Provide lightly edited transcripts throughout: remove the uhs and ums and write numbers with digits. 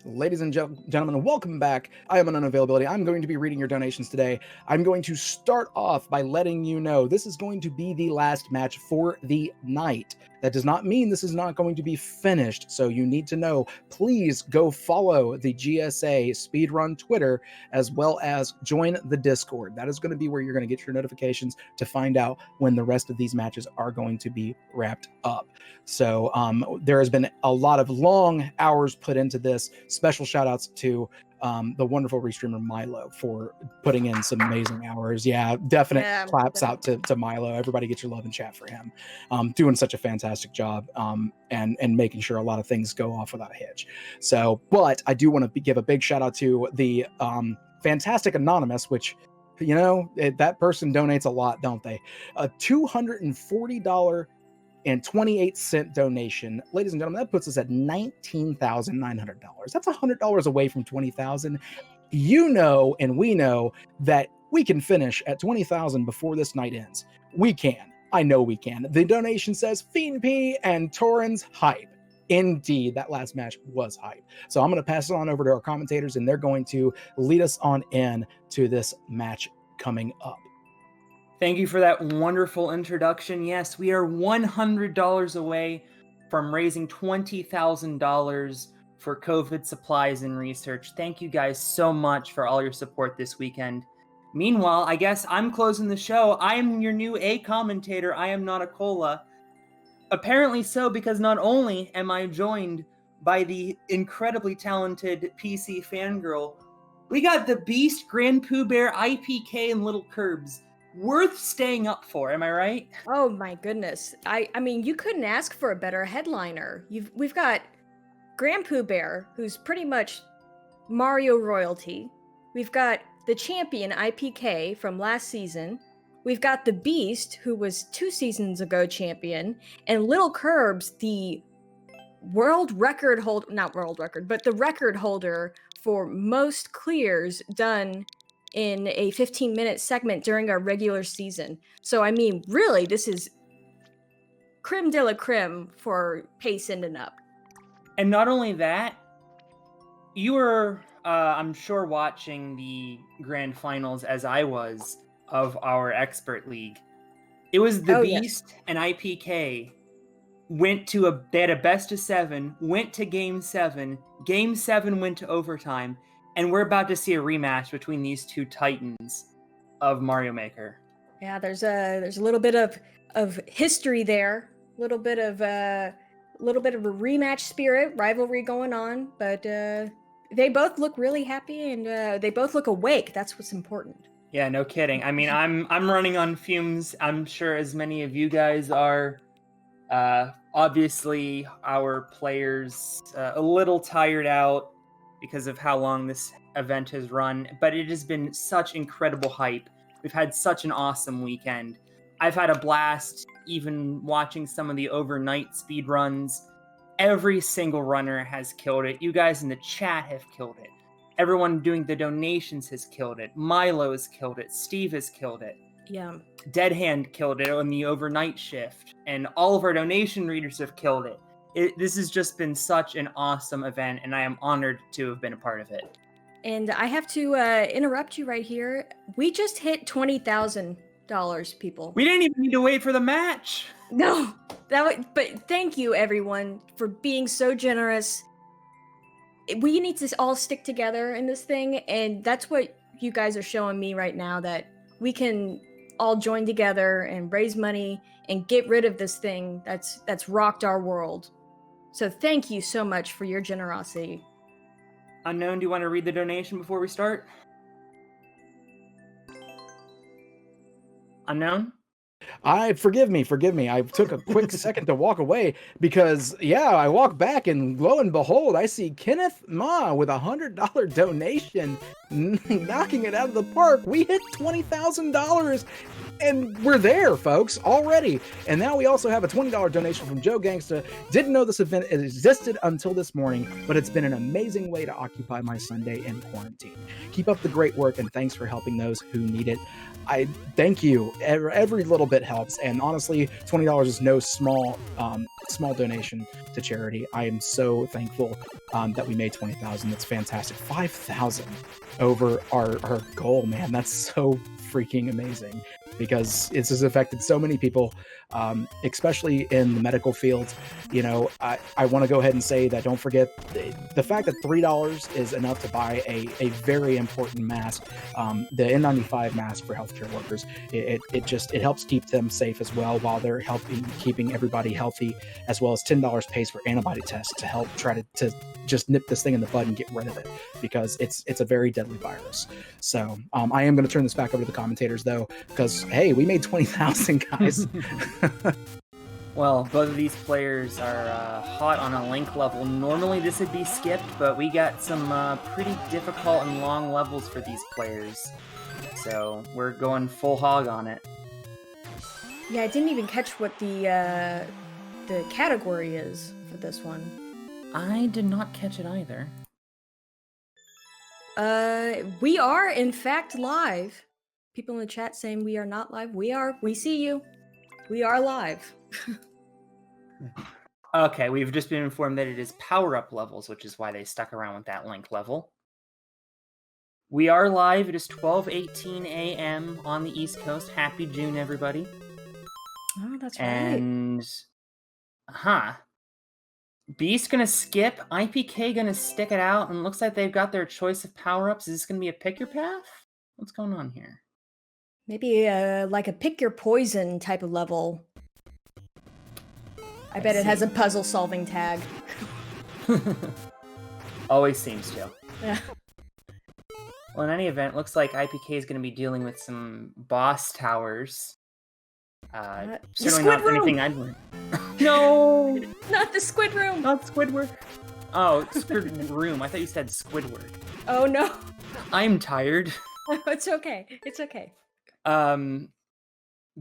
Ladies and gentlemen, welcome back. I am an unavailability. I'm going to be reading your donations today. I'm going to start off by letting you know this is going to be the last match for the night. That does not mean this is not going to be finished, so you need to know. Please go follow the GSA Speedrun Twitter, as well as join the Discord. That is going to be where you're going to get your notifications to find out when the rest of these matches are going to be wrapped up. So there has been a lot of long hours put into this. Special shout outs to the wonderful restreamer Milo for putting in some amazing hours. Yeah, definite claps out to Milo. Everybody get your love and chat for him. Doing such a fantastic job and making sure a lot of things go off without a hitch. So, but I do want to give a big shout out to the fantastic Anonymous, which, you know, that person donates a lot, don't they? A $240 and 28-cent donation. Ladies and gentlemen, that puts us at $19,900. That's $100 away from $20,000. You know, and we know that we can finish at $20,000 before this night ends. We can. I know we can. The donation says Fiend P and Torrens hype. Indeed, that last match was hype. So I'm going to pass it on over to our commentators, and they're going to lead us on in to this match coming up. Thank you for that wonderful introduction. Yes, we are $100 away from raising $20,000 for COVID supplies and research. Thank you guys so much for all your support this weekend. Meanwhile, I guess I'm closing the show. I am your new A commentator. I am not a cola. Apparently so, because not only am I joined by the incredibly talented PC fangirl, we got Thabeast, GrandPoobear, iPK, and LilKirbs. Worth staying up for, am I right? Oh my goodness. I mean, you couldn't ask for a better headliner. We've got GrandPoobear, who's pretty much Mario royalty. We've got the champion IPK from last season. We've got Thabeast, who was 2 seasons ago champion, and LilKirbs, the record holder for most clears done in a 15-minute segment during our regular season. So, I mean, really, this is creme de la creme for pace and up. And not only that, you were, I'm sure, watching the grand finals as I was of our expert league. It was Thabeast and IPK they had a best of 7, went to game 7. Game 7 went to overtime. And we're about to see a rematch between these two titans of Mario Maker. Yeah, there's a little bit of history there, a little bit of a rematch spirit, rivalry going on. But they both look really happy, and they both look awake. That's what's important. Yeah, no kidding. I mean, I'm running on fumes. I'm sure as many of you guys are. Obviously, our players a little tired out because of how long this event has run, but it has been such incredible hype. We've had such an awesome weekend. I've had a blast even watching some of the overnight speed runs. Every single runner has killed it. You guys in the chat have killed it. Everyone doing the donations has killed it. Milo has killed it. Steve has killed it. Yeah. Dead Hand killed it on the overnight shift. And all of our donation readers have killed it. This has just been such an awesome event, and I am honored to have been a part of it. And I have to interrupt you right here. We just hit $20,000, people. We didn't even need to wait for the match. No, but thank you, everyone, for being so generous. We need to all stick together in this thing, and that's what you guys are showing me right now, that we can all join together and raise money and get rid of this thing that's rocked our world. So thank you so much for your generosity. Unknown, do you want to read the donation before we start? Unknown? Forgive me. I took a quick second to walk away because, I walked back and lo and behold, I see Kenneth Ma with $100 donation knocking it out of the park. We hit $20,000 and we're there, folks, already. And now we also have a $20 donation from Joe Gangsta. Didn't know this event existed until this morning, but it's been an amazing way to occupy my Sunday in quarantine. Keep up the great work and thanks for helping those who need it. I thank you. Every little bit helps. helps. And honestly, $20 is no small donation to charity. I am so thankful that we made 20,000. That's fantastic. 5,000 over our goal, man. That's so freaking amazing, because this has affected so many people, especially in the medical field. You know, I want to go ahead and say that don't forget the fact that $3 is enough to buy a very important mask, the N95 mask for healthcare workers. It helps keep them safe as well, while they're keeping everybody healthy, as well as $10 pays for antibody tests to help try to just nip this thing in the bud and get rid of it, because it's a very deadly virus. So I am going to turn this back over to the commentators, though, because hey, we made 20,000, guys. Well, both of these players are hot on a link level. Normally this would be skipped, but we got some pretty difficult and long levels for these players. So we're going full hog on it. Yeah, I didn't even catch what the category is for this one. I did not catch it either. We are in fact live. People in the chat saying we are not live. We are. We see you. We are live. Okay, we've just been informed that it is power-up levels, which is why they stuck around with that link level. We are live. It is 12:18 a.m. on the East Coast. Happy June, everybody. Oh, that's right. And, Beast gonna skip, IPK gonna stick it out, and looks like they've got their choice of power-ups. Is this gonna be a pick your path? What's going on here? Maybe like a pick your poison type of level. I bet it has a puzzle solving tag. Always seems to. Yeah. Well, in any event, looks like IPK is going to be dealing with some boss towers. Certainly not anything I'd learn. No! Not the squid room! Not Squidward. Oh, Squid Room. I thought you said Squidward. Oh, no. I'm tired. It's okay. It's okay.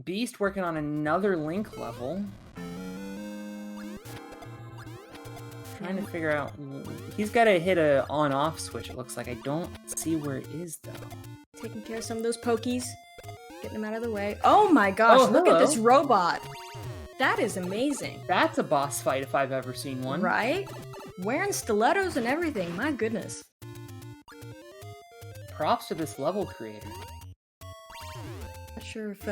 Beast working on another link level. Trying to figure out... He's got to hit a on-off switch, it looks like. I don't see where it is, though. Taking care of some of those pokies. Getting them out of the way. Oh my gosh, look at this robot. That is amazing. That's a boss fight if I've ever seen one. Right? Wearing stilettos and everything. My goodness. Props to this level creator. Not sure if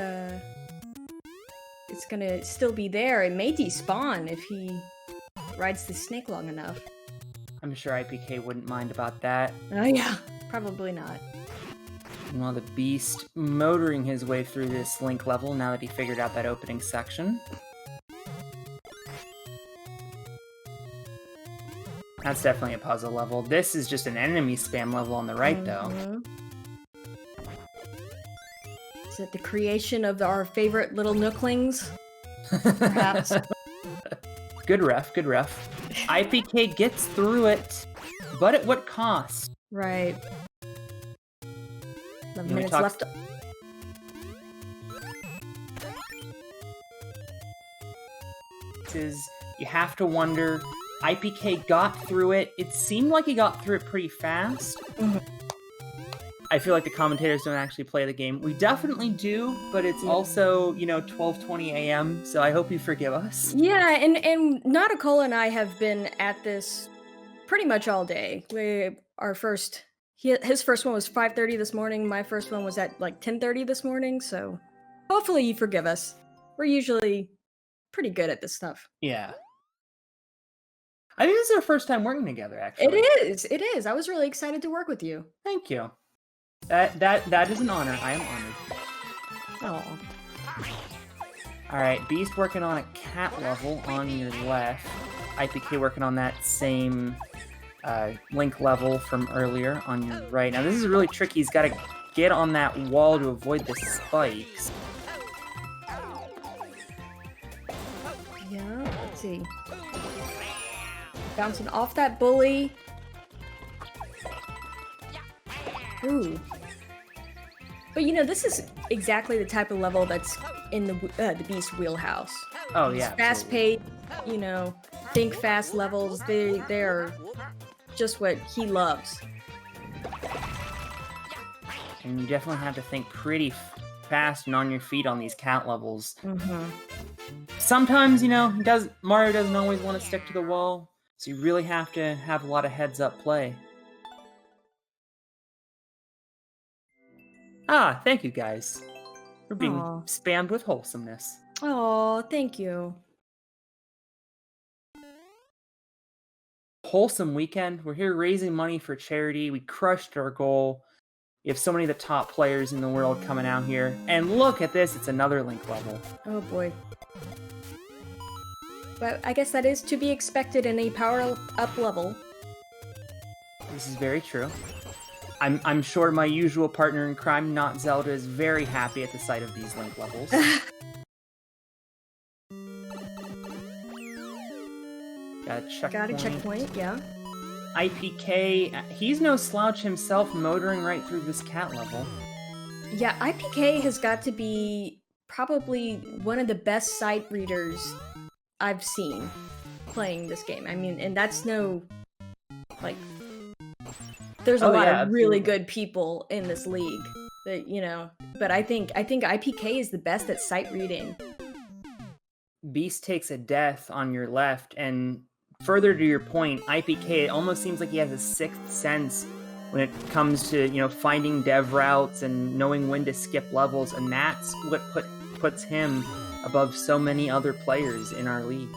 it's gonna still be there. It may despawn if he rides the snake long enough. I'm sure IPK wouldn't mind about that. Oh yeah, probably not. While the Beast motoring his way through this link level now that he figured out that opening section. That's definitely a puzzle level. This is just an enemy spam level on the right, though. Is it the creation of our favorite little nooklings? Perhaps. Good ref, good ref. IPK gets through it, but at what cost? Right. 11 minutes left. You have to wonder, IPK got through it. It seemed like he got through it pretty fast. Mm-hmm. I feel like the commentators don't actually play the game. We definitely do, but it's also, 12:20 a.m., so I hope you forgive us. Yeah, and Nauticola and I have been at this pretty much all day. His first one was 5:30 this morning. My first one was at like 10:30 this morning, so hopefully you forgive us. We're usually pretty good at this stuff. Yeah. I think this is our first time working together, actually. It is. I was really excited to work with you. Thank you. That is an honor. I am honored. Oh. Alright, Beast working on a cat level on your left. IPK working on that same link level from earlier on your right. Now this is really tricky. He's got to get on that wall to avoid the spikes. Yeah, let's see. Bouncing off that bully. Ooh. But this is exactly the type of level that's in the Beast wheelhouse. Oh yeah. Fast-paced, think fast levels. They're just what he loves. And you definitely have to think pretty fast and on your feet on these cat levels. Mm-hmm. Sometimes, Mario doesn't always want to stick to the wall, so you really have to have a lot of heads-up play. Thank you guys for being Aw. spammed with wholesomeness. Oh, thank you. Wholesome weekend. We're here raising money for charity. We crushed our goal. We have so many of the top players in the world coming out here. And look at this, it's another Link level. Oh boy. But I guess that is to be expected in a power-up level. This is very true. I'm sure my usual partner in crime, Not Zelda, is very happy at the sight of these Link levels. Got a checkpoint. Got a checkpoint, yeah. iPK, he's no slouch himself, motoring right through this cat level. Yeah, iPK has got to be probably one of the best sight readers I've seen playing this game. I mean, and that's no, like, there's a lot of really good people in this league that, but I think IPK is the best at sight reading. Beast takes a death on your left, and further to your point, IPK, it almost seems like he has a sixth sense when it comes to, finding dev routes and knowing when to skip levels, and that's what puts him above so many other players in our league.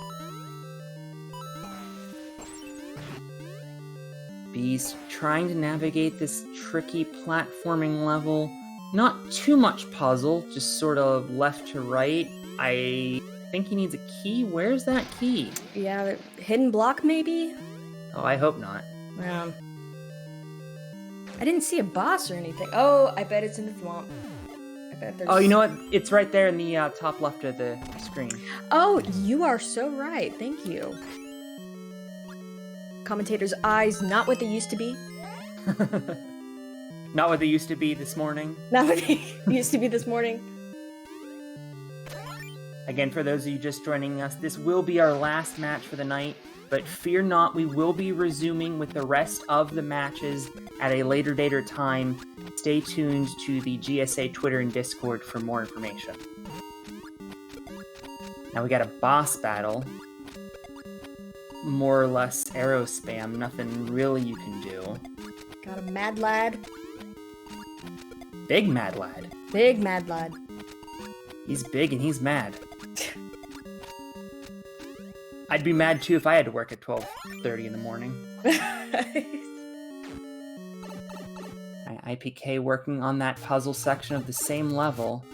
Beast trying to navigate this tricky platforming level. Not too much puzzle, just sort of left to right. I think he needs a key. Where's that key? Yeah, hidden block maybe? Oh, I hope not. Yeah. I didn't see a boss or anything. Oh, I bet it's in the swamp. I bet there's... Oh, you know what? It's right there in the top left of the screen. Oh, you are so right. Thank you. Commentators' eyes, not what they used to be. Not what they used to be this morning. Not what they used to be this morning. Again, for those of you just joining us, this will be our last match for the night, but fear not, we will be resuming with the rest of the matches at a later date or time. Stay tuned to the GSA Twitter and Discord for more information. Now we got a boss battle. More or less arrow spam, nothing really you can do. Got a mad lad. Big mad lad. Big mad lad. He's big and he's mad. I'd be mad too if I had to work at 12:30 in the morning. IPK working on that puzzle section of the same level.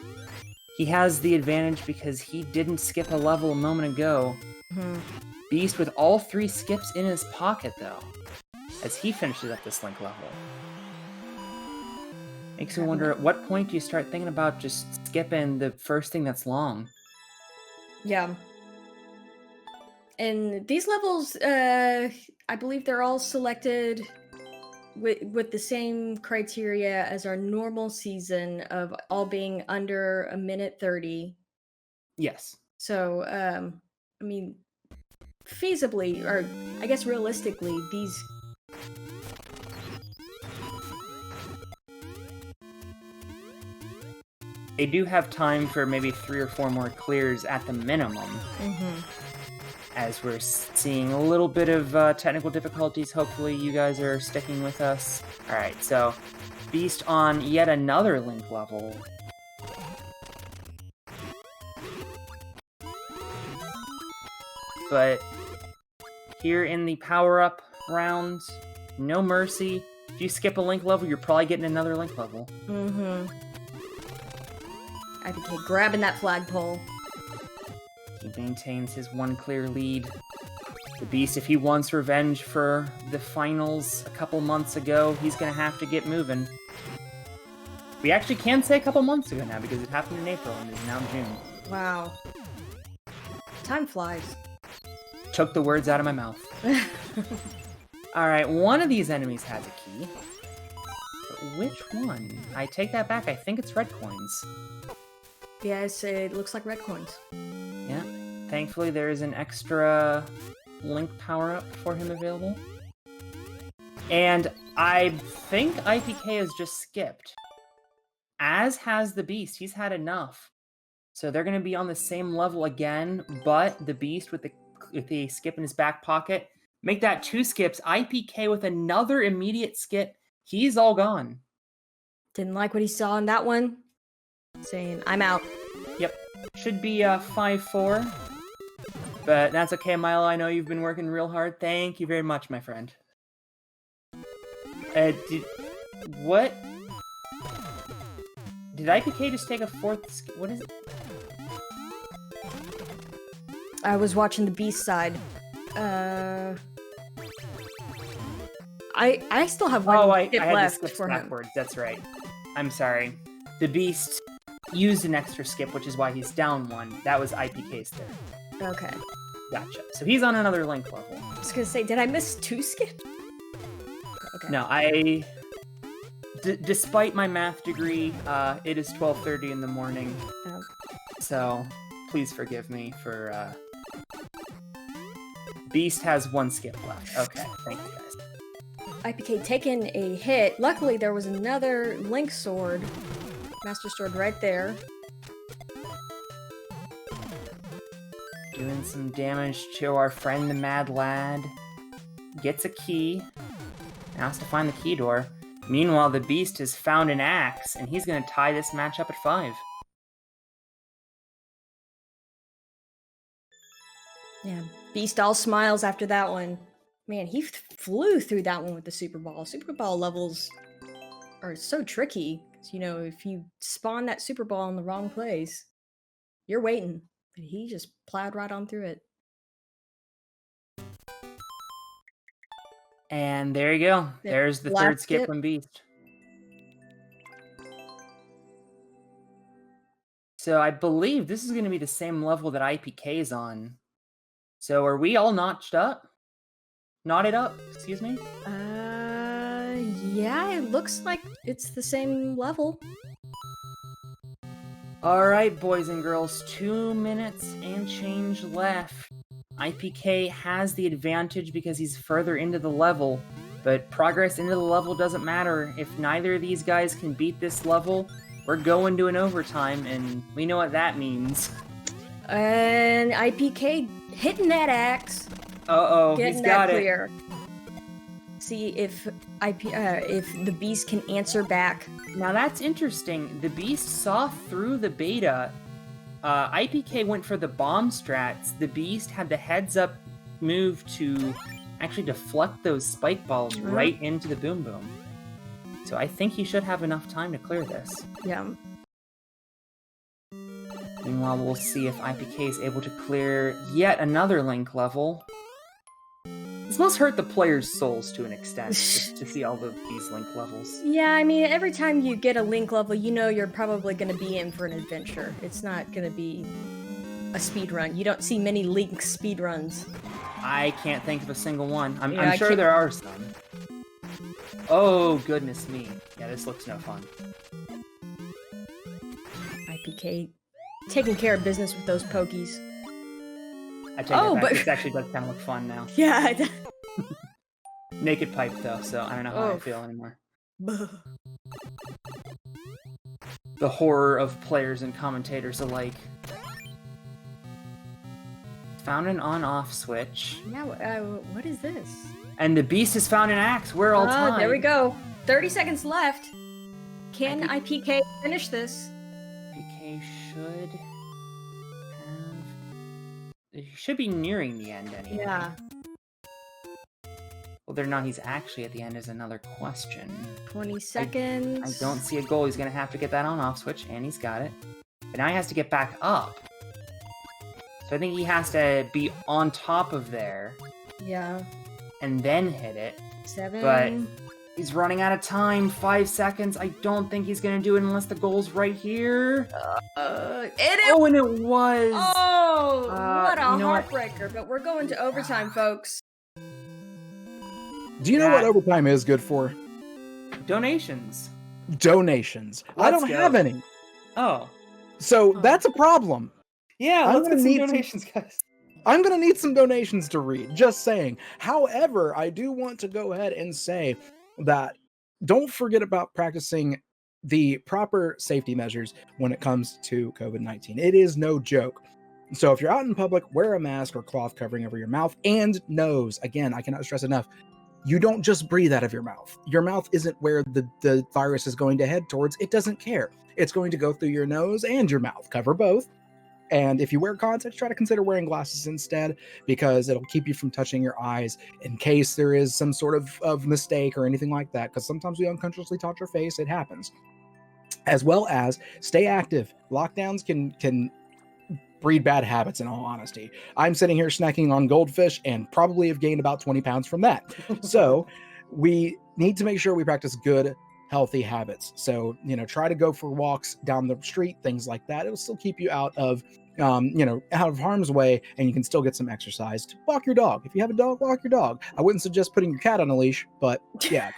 He has the advantage because he didn't skip a level a moment ago. Beast with all 3 skips in his pocket, though, as he finishes up this Link level. Makes me wonder, at what point do you start thinking about just skipping the first thing that's long? Yeah. And these levels, I believe they're all selected with the same criteria as our normal season of all being under a minute 30. Yes. So, I mean, feasibly, or I guess realistically, these... They do have time for maybe 3 or 4 more clears at the minimum. As we're seeing a little bit of technical difficulties. Hopefully you guys are sticking with us. Alright, so Beast on yet another Link level. But here in the power-up round, no mercy. If you skip a Link level, you're probably getting another Link level. IPK grabbing that flagpole. He maintains his 1 clear lead. The Beast, if he wants revenge for the finals a couple months ago, he's going to have to get moving. We actually can say a couple months ago now, because it happened in April and is now June. Wow. Time flies. Took the words out of my mouth. Alright, one of these enemies has a key. But which one? I take that back, I think it's red coins. Yes, it looks like red coins. Yeah. Thankfully, there is an extra Link power-up for him available. And I think IPK has just skipped. as has the Beast. He's had enough. So they're going to be on the same level again, but the Beast with the skip in his back pocket, make that 2 skips. IPK with another immediate skip. He's all gone. Didn't like what he saw in that one. Saying, I'm out. Yep. Should be 5-4. But that's okay, Milo. I know you've been working real hard. Thank you very much, my friend. What? Did IPK just take a 4th? What is it? I was watching the Beast side. I still have one skip I had left the skips for him. backwards. That's right. I'm sorry. The Beast used an extra skip, which is why he's down 1. That was IPK's third. Okay. Gotcha. So he's on another link level. I was gonna say, did I miss 2 skips? Okay. No, despite my math degree, it is 12:30 in the morning. Oh. So please forgive me for. Beast has 1 skip left. Okay, thank you guys. IPK taking a hit. Luckily, there was another Link Sword, Master Sword right there. Doing some damage to our friend the Mad Lad. Gets a key. Now has to find the key door. Meanwhile, the Beast has found an axe, and he's going to tie this match up at 5. Yeah, Beast all smiles after that one. Man, he flew through that one with the Super Ball. Super Ball levels are so tricky. 'Cause, if you spawn that Super Ball in the wrong place, you're waiting. But he just plowed right on through it. And there you go. There's the Last 3rd skip skip. from Beast. So I believe this is going to be the same level that IPK is on. So are we all notched up? Knotted up, excuse me? Yeah, it looks like it's the same level. Alright, boys and girls, 2 minutes and change left. IPK has the advantage because he's further into the level, but progress into the level doesn't matter. If neither of these guys can beat this level, we're going to an overtime, and we know what that means. And IPK hitting that axe. Uh-oh, Getting he's that got clear. See if the Beast can answer back. Now that's interesting. The Beast saw through the beta. IPK went for the bomb strats. The Beast had the heads-up move to actually deflect those spike balls right into the Boom Boom. So I think he should have enough time to clear this. Yeah. Meanwhile, we'll see if IPK is able to clear yet another link level. This must hurt the players' souls to an extent, just to see all of these link levels. Yeah, I mean, every time you get a link level, you're probably going to be in for an adventure. It's not going to be a speed run. You don't see many link speed runs. I can't think of a single one. I'm sure there are some. Oh, goodness me. Yeah, this looks no fun. IPK taking care of business with those pokies. I take it back. This actually does kind of look fun now. Yeah. Naked pipe, though, so I don't know how I feel anymore. The horror of players and commentators alike. Found an on-off switch. Yeah, what is this? And the Beast has found an axe. We're all tied. There we go. 30 seconds left. Can IPK finish this? IPK should have... He should be nearing the end anyway. Yeah. Whether or not he's actually at the end is another question. 20 seconds. I don't see a goal. He's going to have to get that on-off switch, and he's got it. But now he has to get back up. So I think he has to be on top of there. Yeah. And then hit it. 7. But he's running out of time. 5 seconds. I don't think he's going to do it unless the goal's right here. And it was! Oh, what a heartbreaker. But we're going to overtime, folks. Do you know what overtime is good for? Donations. Donations. I don't have any. Oh. So that's a problem. Yeah, let's get some donations, guys. I'm going to need some donations to read, just saying. However, I do want to go ahead and say that don't forget about practicing the proper safety measures when it comes to COVID-19. It is no joke. So if you're out in public, wear a mask or cloth covering over your mouth and nose. Again, I cannot stress enough. You don't just breathe out of your mouth. Your mouth isn't where the virus is going to head towards. It doesn't care. It's going to go through your nose and your mouth. Cover both. And if you wear contacts, try to consider wearing glasses instead, because it'll keep you from touching your eyes in case there is some sort of mistake or anything like that, because sometimes we unconsciously touch our face. It happens. As well as stay active. Lockdowns can breed bad habits, in all honesty. I'm sitting here snacking on goldfish and probably have gained about 20 pounds from that. So we need to make sure we practice good, healthy habits. So, try to go for walks down the street, things like that. It'll still keep you out of harm's way, and you can still get some exercise. Walk your dog. If you have a dog, walk your dog. I wouldn't suggest putting your cat on a leash, but yeah.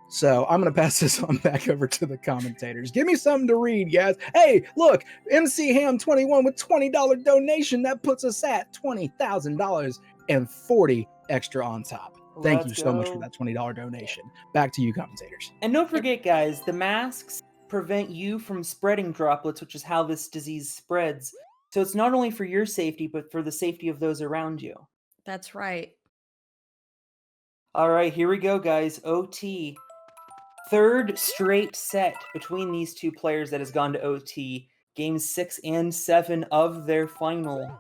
So I'm going to pass this on back over to the commentators. Give me something to read, guys. Hey, look, MC Ham 21 with $20 donation. That puts us at $20,000 and 40 extra on top. Thank you so much for that $20 donation. Back to you, commentators. And don't forget, guys, the masks prevent you from spreading droplets, which is how this disease spreads. So it's not only for your safety, but for the safety of those around you. That's right. All right, here we go, guys. OT. Third straight set between these two players that has gone to OT. Games 6 and 7 of their final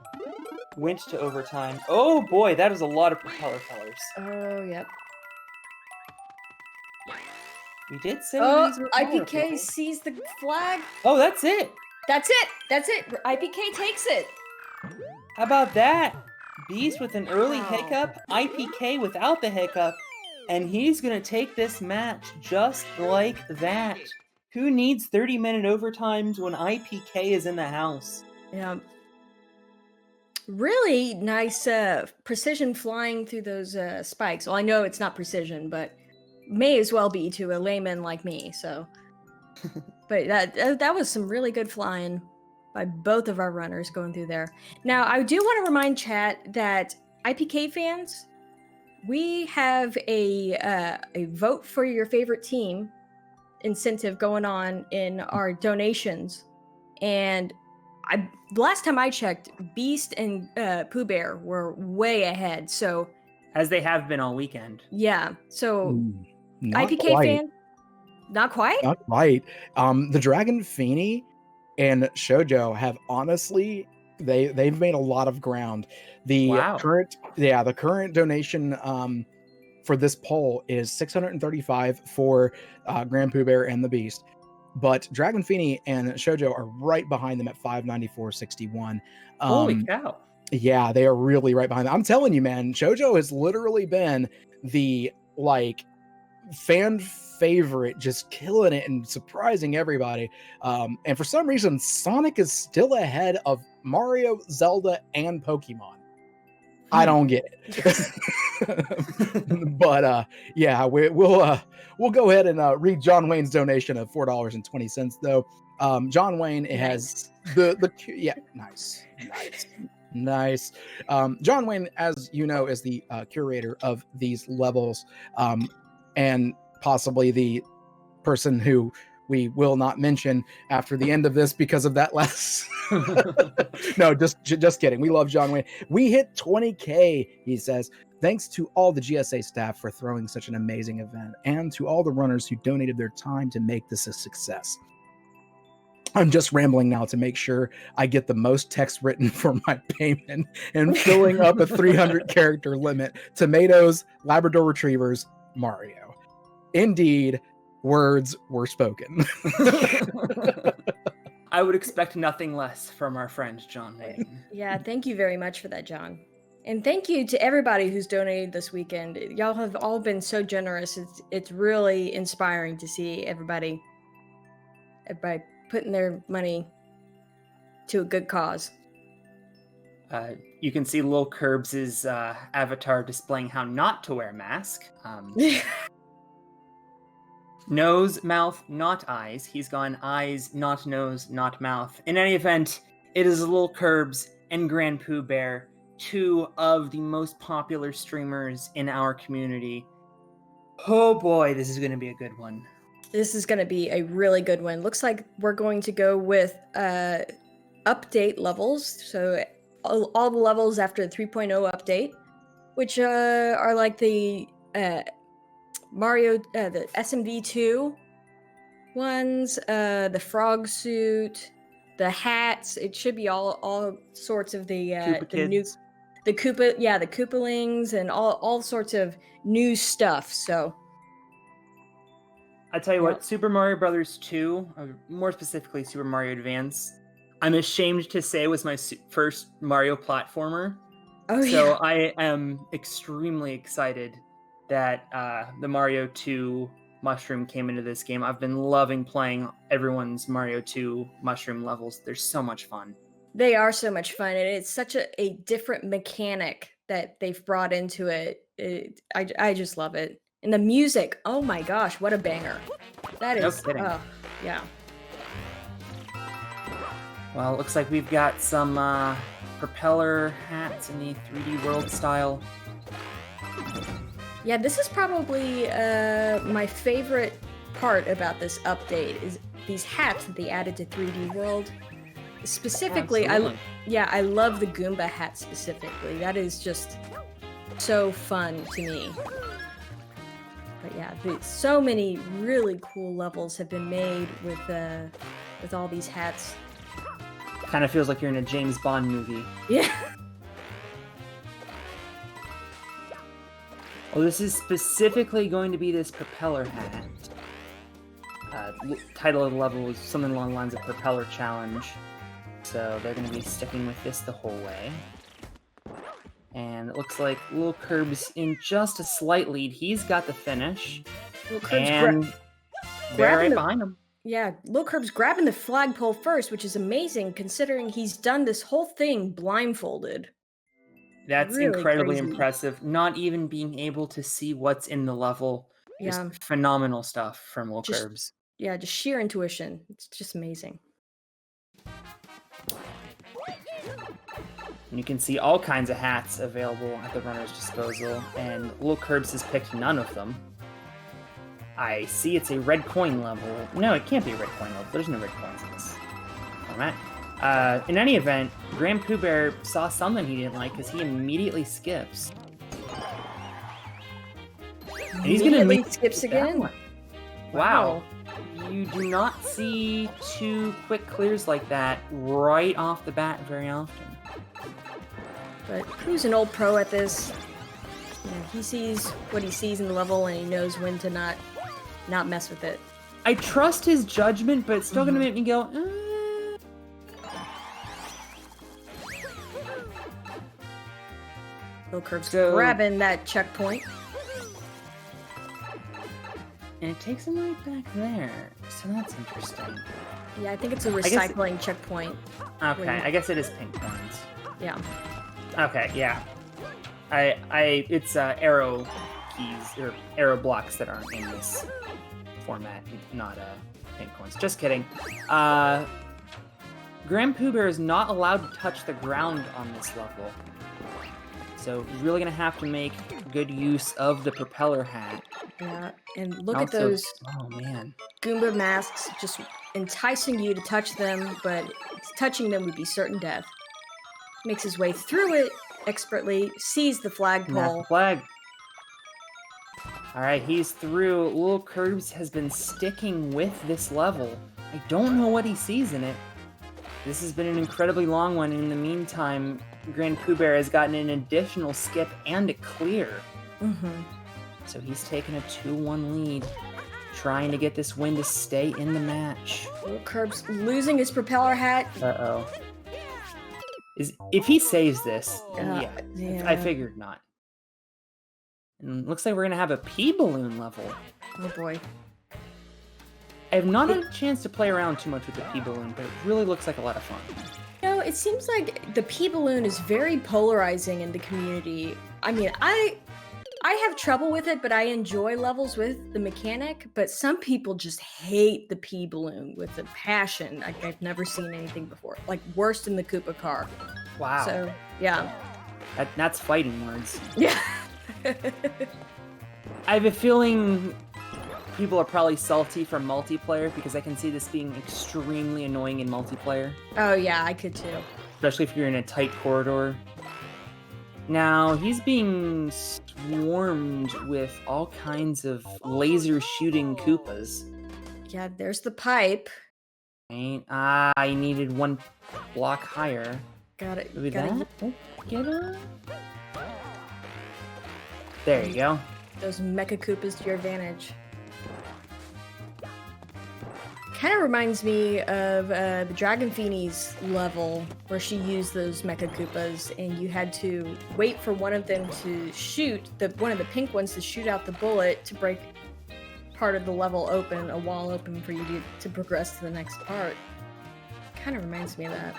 went to overtime. Oh boy, that is a lot of propeller colors. Oh, yep. We did say Oh, these were IPK colorful. sees the flag. Oh, that's it. That's it. IPK takes it. How about that? Beast with an early Wow. hiccup, IPK without the hiccup, and he's going to take this match just like that. Who needs 30-minute overtimes when IPK is in the house? Yeah. Really nice precision flying through those spikes. Well, I know it's not precision, but may as well be to a layman like me. So, but that was some really good flying by both of our runners going through there. Now, I do want to remind chat that IPK fans, we have a vote for your favorite team incentive going on in our donations, and last time I checked, Beast and Poobear were way ahead. So, as they have been all weekend. Yeah. So, Not IPK quite. fan, not quite. Not quite. The Dragon Feeney and Shoujo have honestly, they've made a lot of ground. The Wow. current donation for this poll is $635 for GrandPoobear and the Beast. But Dragon Feeney and Shoujo are right behind them at $594.61. Holy cow. Yeah, they are really right behind them. I'm telling you, man, Shoujo has literally been the fan favorite, just killing it and surprising everybody. And for some reason, Sonic is still ahead of Mario, Zelda, and Pokemon. I don't get it. But yeah, we'll go ahead and read John Wayne's donation of $4.20 though. John Wayne has nice. John Wayne, as you know, is the curator of these levels, and possibly the person who we will not mention after the end of this because of that last. No, just kidding. We love John Wayne. We hit 20K, he says. Thanks to all the GSA staff for throwing such an amazing event, and to all the runners who donated their time to make this a success. I'm just rambling now to make sure I get the most text written for my payment and filling up a 300 character limit. Tomatoes, Labrador Retrievers, Mario. Indeed, words were spoken. I would expect nothing less from our friend John Wayne. Yeah, thank you very much for that, John. And thank you to everybody who's donated this weekend. Y'all have all been so generous. It's really inspiring to see everybody putting their money to a good cause. You can see LilKirbs' avatar displaying how not to wear a mask. Nose, mouth, not eyes. He's gone eyes, not nose, not mouth. In any event, it is LilKirbs and GrandPoobear, two of the most popular streamers in our community. Oh boy, this is going to be a good one. This is going to be a really good one. Looks like we're going to go with update levels. So all the levels after the 3.0 update, which are like the Mario, the SMV2 ones, the frog suit, the hats. It should be all sorts of the new, the Koopalings and all sorts of new stuff. So I tell you what, Super Mario Brothers 2, more specifically Super Mario Advance, I'm ashamed to say was my first Mario platformer. Oh, so yeah. I am extremely excited that the Mario 2 mushroom came into this game. I've been loving playing everyone's Mario 2 mushroom levels. They're so much fun. They are so much fun, and it's such a different mechanic that they've brought into it. I just love it. And the music, oh my gosh, what a banger. That is, no kidding. Yeah. Well, it looks like we've got some propeller hats in the 3D world style. Yeah, this is probably my favorite part about this update is these hats that they added to 3D World. Specifically, I love the Goomba hat specifically. That is just so fun to me. But yeah, so many really cool levels have been made with all these hats. Kind of feels like you're in a James Bond movie. Yeah. Well, this is specifically going to be this propeller hat. Title of the level is something along the lines of Propeller Challenge. So they're going to be sticking with this the whole way. And it looks like LilKirbs in just a slight lead. He's got the finish. And they're right behind him. Yeah, LilKirbs grabbing the flagpole first, which is amazing considering he's done this whole thing blindfolded. That's really incredibly crazy. impressive. Not even being able to see what's in the level. Just Yeah. phenomenal stuff from LilKirbs. Just sheer intuition. It's just amazing. And you can see all kinds of hats available at the runner's disposal, and LilKirbs has picked none of them. I see it's a red coin level. No, it can't be a red coin level. There's no red coins in this format. In any event, GrandPoobear saw something he didn't like because he immediately skips. And he's Immediately skips again? Wow. You do not see two quick clears like that right off the bat very often. But who's an old pro at this? You know, he sees what he sees in the level and he knows when to not mess with it. I trust his judgment, but it's still gonna make me go, LilKirbs grabbing that checkpoint. And it takes him right back there. So that's interesting. Yeah, I think it's a recycling checkpoint. Okay, I guess it is pink coins. Yeah. Okay, yeah. It's arrow keys or arrow blocks that aren't in this format, not pink coins. Just kidding. GrandPoobear is not allowed to touch the ground on this level. So really gonna have to make good use of the propeller hat. Yeah, and look at those oh man, Goomba masks just enticing you to touch them, but touching them would be certain death. Makes his way through it expertly, sees the flagpole. Flag. All right, he's through. LilKirbs has been sticking with this level. I don't know what he sees in it. This has been an incredibly long one. In the meantime, GrandPoobear has gotten an additional skip and a clear. So he's taken a 2-1 lead, trying to get this win to stay in the match. LilKirbs losing his propeller hat. Uh-oh. If he saves this, yeah. I figured not. And looks like we're going to have a P-balloon level. Oh boy. I have not had a chance to play around too much with the P-balloon, but it really looks like a lot of fun. You know, it seems like the P-balloon is very polarizing in the community. I mean, I have trouble with it, but I enjoy levels with the mechanic, but some people just hate the P-balloon with a passion. I've never seen anything before. Like, worse than the Koopa car. Wow. So, yeah. That's fighting words. Yeah. I have a feeling people are probably salty for multiplayer because I can see this being extremely annoying in multiplayer. Oh yeah, I could too. Especially if you're in a tight corridor. Now, he's being swarmed with all kinds of laser shooting Koopas. Yeah, there's the pipe. I needed one block higher. Got it. Maybe Gotta that? Oh, get her. There you go. those Mecha Koopas to your advantage. Kind of reminds me of the Dragon Phoenix level where she used those Mecha Koopas and you had to wait for one of them to shoot, one of the pink ones to shoot out the bullet to break part of the level open, a wall open for you to progress to the next part. Kind of reminds me of that.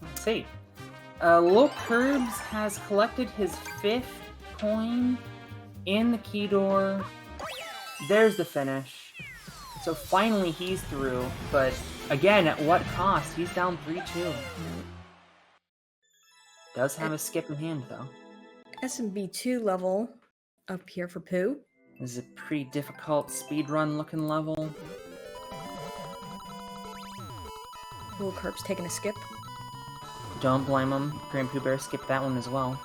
Let's see. LilKirbs has collected his 5th coin in the key door. There's the finish. So finally he's through, but again, at what cost? He's down 3-2. Does have a skip in hand, though. SMB2 level up here for Pooh. This is a pretty difficult speedrun looking level. LilKirbs taking a skip. Don't blame him. GrandPoobear skipped that one as well.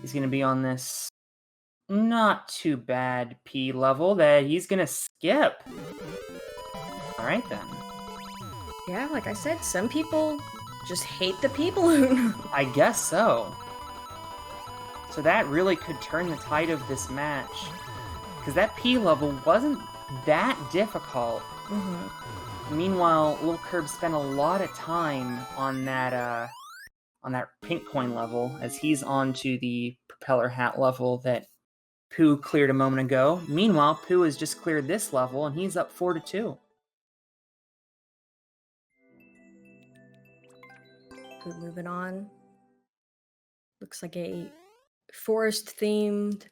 He's gonna be on this not too bad P level that he's gonna skip. Alright then. Yeah, like I said, some people just hate the P balloon. I guess so. So that really could turn the tide of this match. Because that P level wasn't that difficult. Mm-hmm. Meanwhile, LilKirbs spent a lot of time on that pink coin level, as he's on to the propeller hat level that Pooh cleared a moment ago. Meanwhile, Pooh has just cleared this level, and he's up 4-2. Pooh moving on. Looks like a forest-themed.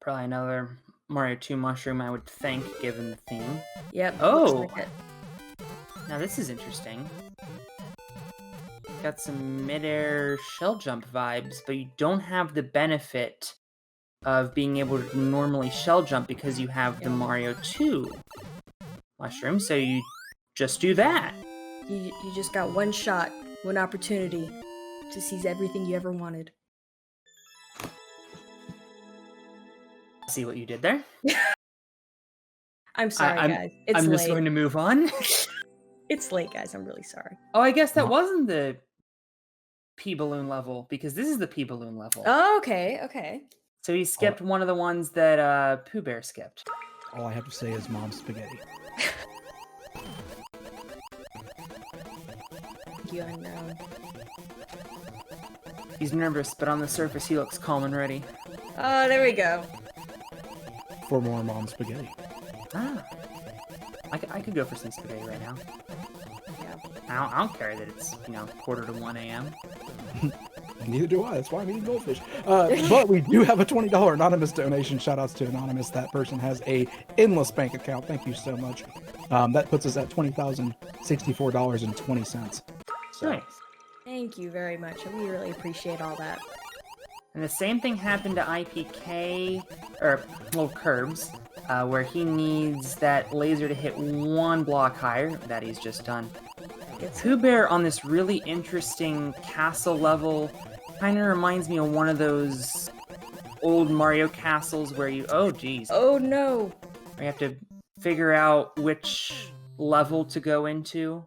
Probably another Mario 2 mushroom, I would think, given the theme. Yep. Oh! Looks like it. Now this is interesting. Got some mid-air shell jump vibes, but you don't have the benefit of being able to normally shell jump because you have the Mario 2 mushroom, so you just do that. You just got one shot, one opportunity to seize everything you ever wanted. See what you did there? I'm sorry, guys. It's I'm late. just going to move on. It's late, guys. I'm really sorry. Oh, I guess that wasn't the P balloon level, because this is the P balloon level. Oh, okay, okay. So he skipped one of the ones that Poobear skipped. All I have to say is Mom Spaghetti. You unknown. He's nervous, but on the surface he looks calm and ready. Oh, there we go. For more Mom Spaghetti. Ah. I could go for some spaghetti right now. Yeah. I don't care that it's, 1:45 a.m. Neither do I. That's why I'm eating goldfish. But we do have a $20 anonymous donation. Shoutouts to Anonymous. That person has a endless bank account. Thank you so much. That puts us at $20,064.20. So. Nice. Thank you very much. We really appreciate all that. And the same thing happened to IPK, or LilKirbs, where he needs that laser to hit one block higher. That he's just done. Poobear on this really interesting castle level kind of reminds me of one of those old Mario castles where you... Oh, geez. Oh, no. We have to figure out which level to go into.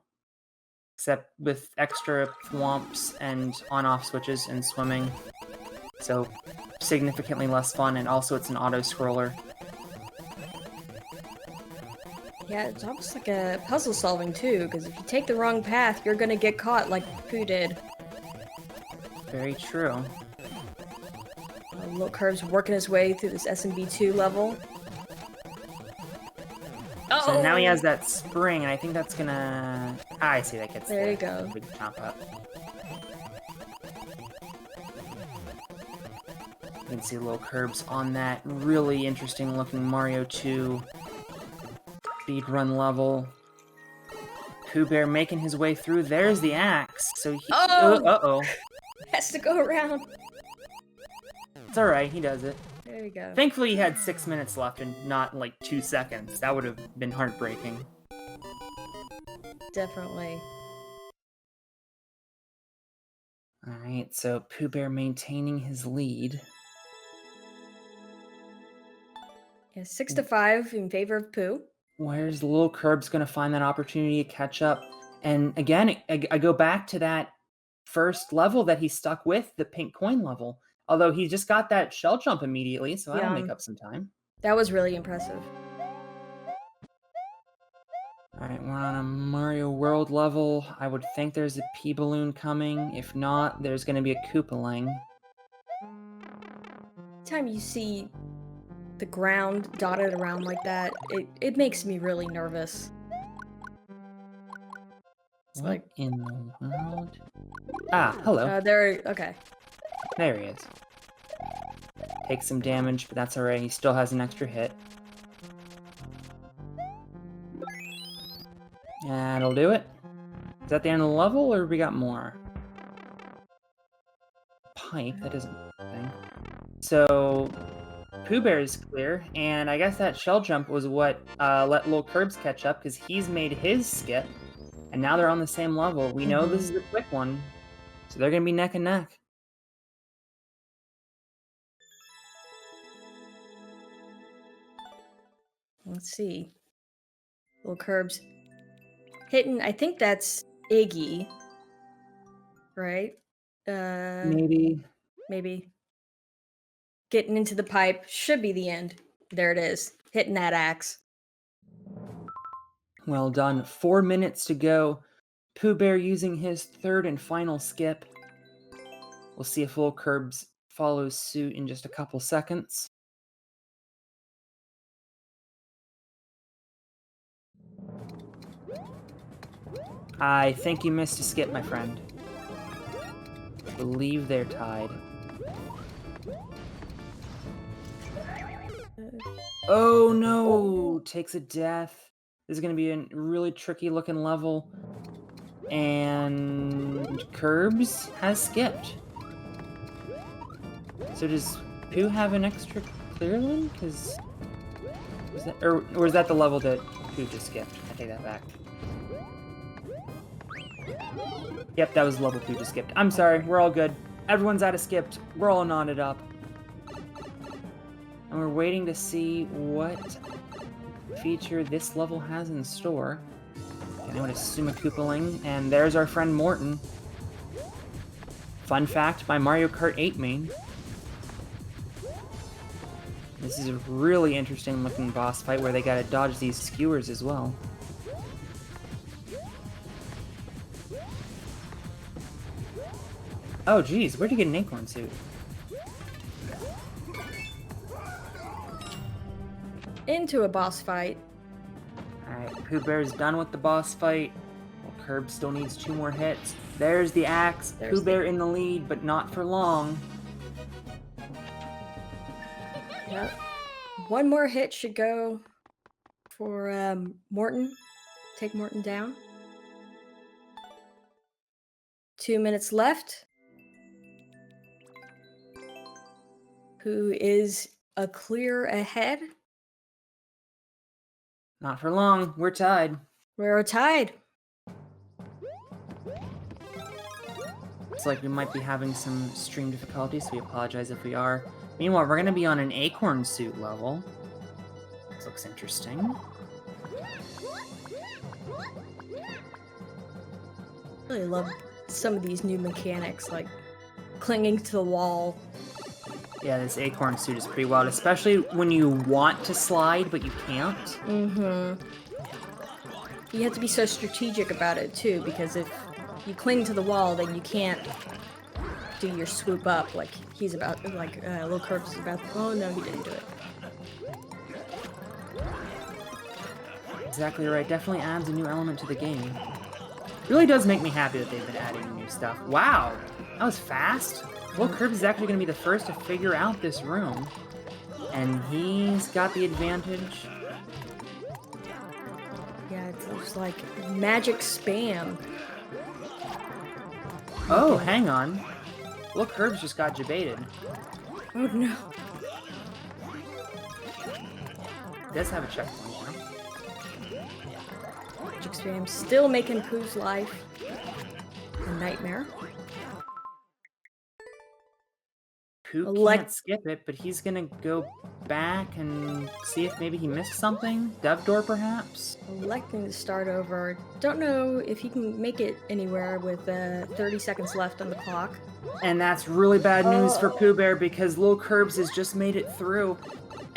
Except with extra thwomps and on-off switches and swimming. So, significantly less fun, and also it's an auto-scroller. Yeah, it's almost like a puzzle solving too, because if you take the wrong path, you're gonna get caught like Pooh did. Very true. LilKirbs working his way through this SMB2 level. So now he has that spring, and I think that's gonna... I see, that gets there. You go. Big chomp up. You can see LilKirbs on that really interesting looking Mario 2 speedrun level. Poobear making his way through. There's the axe. So he... Oh! Uh-oh. Has to go around. It's alright, he does it. There There you go. Thankfully, he had 6 minutes left and not like 2 seconds. That would have been heartbreaking. Definitely. All right, so Poobear maintaining his lead. Yeah, 6-5 in favor of Pooh. Where's LilKirbs going to find that opportunity to catch up? And again, I go back to that first level that he stuck with, the pink coin level. Although he just got that shell jump immediately, so that'll make up some time. That was really impressive. All right, we're on a Mario World level. I would think there's a P-Balloon coming. If not, there's going to be a Koopaling. Time you see the ground dotted around like that, it makes me really nervous. It's What like in the world? Ah, hello. okay. There he is. Takes some damage, but that's alright. He still has an extra hit. That'll do it. Is that the end of the level, or we got more? Pipe, that isn't a thing. So, Poobear is clear, and I guess that shell jump was what let LilKirbs catch up, because he's made his skip, and now they're on the same level. We know this is a quick one, so they're going to be neck and neck. Let's see. LilKirbs hitting, I think that's Iggy, right? Maybe. Getting into the pipe should be the end. There it is. Hitting that axe. Well done. 4 minutes to go. Poobear using his third and final skip. We'll see if LilKirbs follows suit in just a couple seconds. I think you missed a skip, my friend. I believe they're tied. Oh no! Takes a death. This is going to be a really tricky looking level. And Kirbs has skipped. So does Pooh have an extra clear one? Because or is that the level that Pooh just skipped? I take that back. Yep, that was the level Pooh just skipped. I'm sorry, we're all good. Everyone's out of skipped. We're all knotted up. And we're waiting to see what feature this level has in store. I would assume a Koopaling, and there's our friend Morton. Fun fact, my Mario Kart 8 main. This is a really interesting looking boss fight where they gotta dodge these skewers as well. Oh geez, where'd you get an acorn suit? Into a boss fight. Alright, Poobear's done with the boss fight. Well, Curb still needs 2 more hits. There's the axe. Poobear in the lead, but not for long. Yep. 1 more hit should go for Morton. Take Morton down. 2 minutes left. Who is a clear ahead? Not for long. We're tied. We're tied. Looks like we might be having some stream difficulties, so we apologize if we are. Meanwhile, we're going to be on an acorn suit level. This looks interesting. I really love some of these new mechanics, like clinging to the wall. Yeah, this acorn suit is pretty wild, especially when you want to slide, but you can't. Mm-hmm. You have to be so strategic about it, too, because if you cling to the wall, then you can't do your swoop up like he's about, like LilKirbs is about. Oh, no, he didn't do it. Exactly right. Definitely adds a new element to the game. Really does make me happy that they've been adding new stuff. Wow, that was fast. LilKirbs is actually going to be the first to figure out this room. And he's got the advantage. Yeah, it's like magic spam. Oh, hang on. LilKirbs just got debated. Oh no. does have a checkpoint now. Magic Spam still making Pooh's life a nightmare. Pooh can't skip it, but he's gonna go back and see if maybe he missed something. Dev door, perhaps? Electing to start over. Don't know if he can make it anywhere with 30 seconds left on the clock. And that's really bad news for Poobear because LilKirbs has just made it through.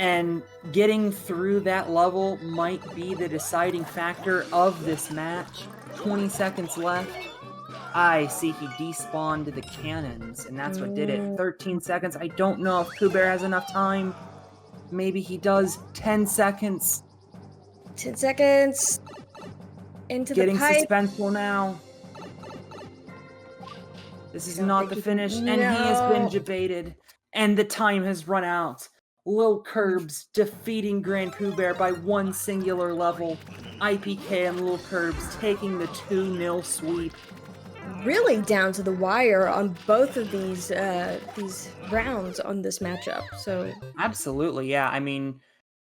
And getting through that level might be the deciding factor of this match. 20 seconds left. I see he despawned the cannons, and that's what did it. 13 seconds. I don't know if Poobear has enough time. Maybe he does. 10 seconds. 10 seconds. Into Getting the pipe. suspenseful now. This is not the finish, and he has been debated, and the time has run out. LilKirbs defeating GrandPoobear by one singular level. IPK and LilKirbs taking the 2-0 sweep. Really down to the wire on both of these rounds on this matchup. So absolutely, yeah. I mean,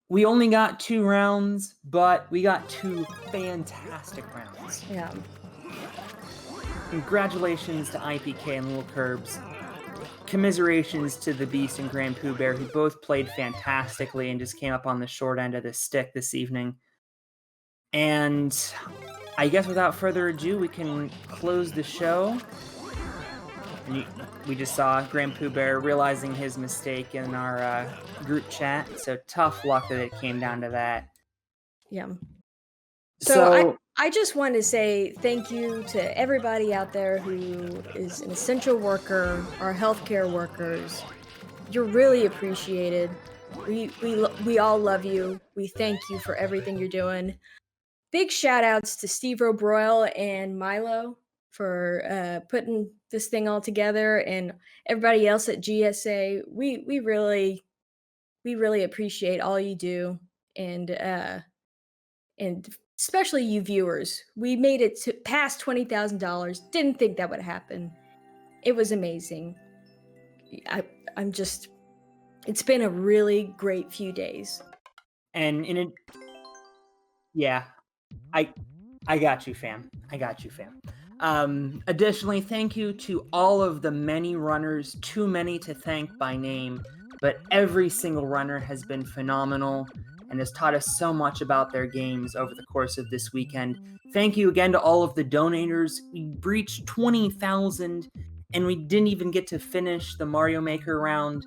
we only got 2 rounds, but we got 2 fantastic rounds. Yeah. Congratulations to IPK and LilKirbs. Commiserations to Thabeast and GrandPoobear, who both played fantastically and just came up on the short end of the stick this evening. And I guess without further ado, we can close the show. And we just saw GrandPoobear realizing his mistake in our group chat, so tough luck that it came down to that. Yeah. So I just want to say thank you to everybody out there who is an essential worker, our healthcare workers. You're really appreciated. We all love you. We thank you for everything you're doing. Big shout outs to Steve O'Broil and Milo for putting this thing all together, and everybody else at GSA. We really appreciate all you do, and especially you viewers. We made it to past $20,000. Didn't think that would happen. It was amazing. I'm just. It's been a really great few days. And yeah. I got you, fam. I got you, fam. Additionally, thank you to all of the many runners, too many to thank by name, but every single runner has been phenomenal and has taught us so much about their games over the course of this weekend. Thank you again to all of the donators. We breached 20,000 and we didn't even get to finish the Mario Maker round.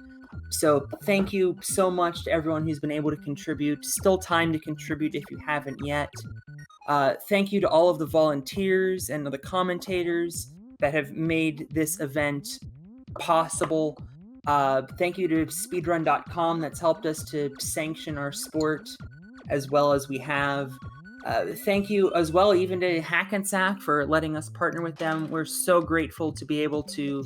So thank you so much to everyone who's been able to contribute. Still time to contribute if you haven't yet. Thank you to all of the volunteers and the commentators that have made this event possible. Thank you to speedrun.com that's helped us to sanction our sport as well as we have. Thank you as well even to Hackensack for letting us partner with them. We're so grateful to be able to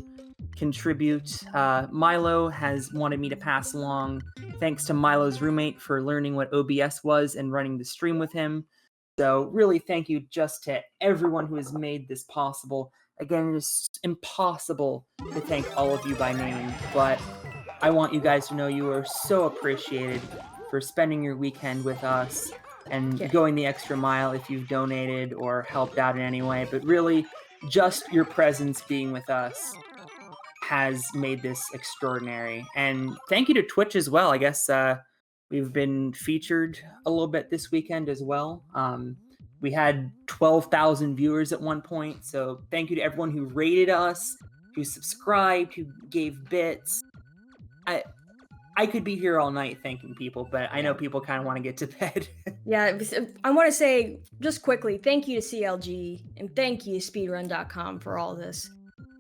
contribute. Milo has wanted me to pass along thanks to Milo's roommate for learning what OBS was and running the stream with him. So really thank you just to everyone who has made this possible. Again, it is impossible to thank all of you by name, but I want you guys to know you are so appreciated for spending your weekend with us and going the extra mile if you've donated or helped out in any way. But really, just your presence being with us has made this extraordinary. And thank you to Twitch as well. I guess we've been featured a little bit this weekend as well. We had 12,000 viewers at one point. So thank you to everyone who rated us, who subscribed, who gave bits. I could be here all night thanking people, but I know people kind of want to get to bed. Yeah, I want to say just quickly, thank you to CLG and thank you to speedrun.com for all this.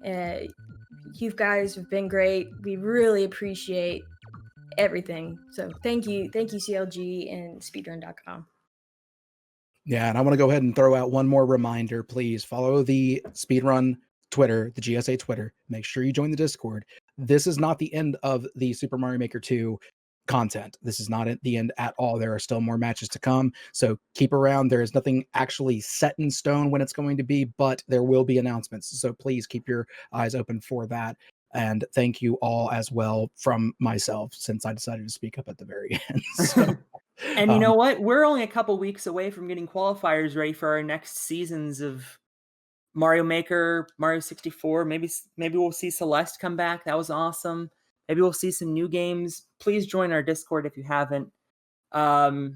You guys have been great. We really appreciate everything. So thank you CLG and speedrun.com. Yeah, and I want to go ahead and throw out one more reminder. Please follow the Speedrun Twitter, the GSA Twitter. Make sure you join the Discord. This is not the end of the Super Mario Maker 2 content. This is not at the end at all. There are still more matches to come. So keep around. There is nothing actually set in stone when it's going to be, but there will be announcements. So please keep your eyes open for that. And thank you all as well from myself, since I decided to speak up at the very end. So. And you know what? We're only a couple weeks away from getting qualifiers ready for our next seasons of Mario Maker, Mario 64. Maybe we'll see Celeste come back. That was awesome. Maybe we'll see some new games. Please join our Discord if you haven't. I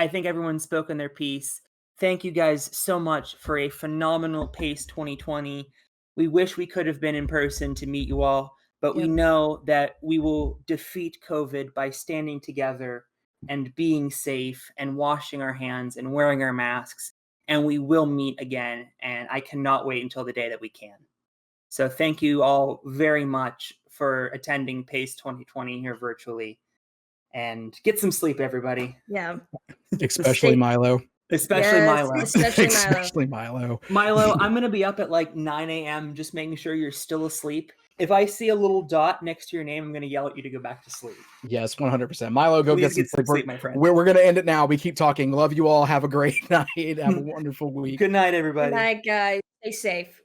think everyone's spoken their piece. Thank you guys so much for a phenomenal PACE 2020. We wish we could have been in person to meet you all, but we know that we will defeat COVID by standing together and being safe and washing our hands and wearing our masks. And we will meet again. And I cannot wait until the day that we can. So thank you all very much for attending PACE 2020 here virtually. And get some sleep, everybody. Yeah. Especially Milo. Especially Milo. Especially Milo. Milo, I'm going to be up at like 9 a.m. just making sure you're still asleep. If I see a little dot next to your name, I'm going to yell at you to go back to sleep. Yes, 100%. Milo, go Please get some sleep, my friend. We're going to end it now. We keep talking. Love you all. Have a great night. Have a wonderful week. Good night, everybody. Good night, guys. Stay safe.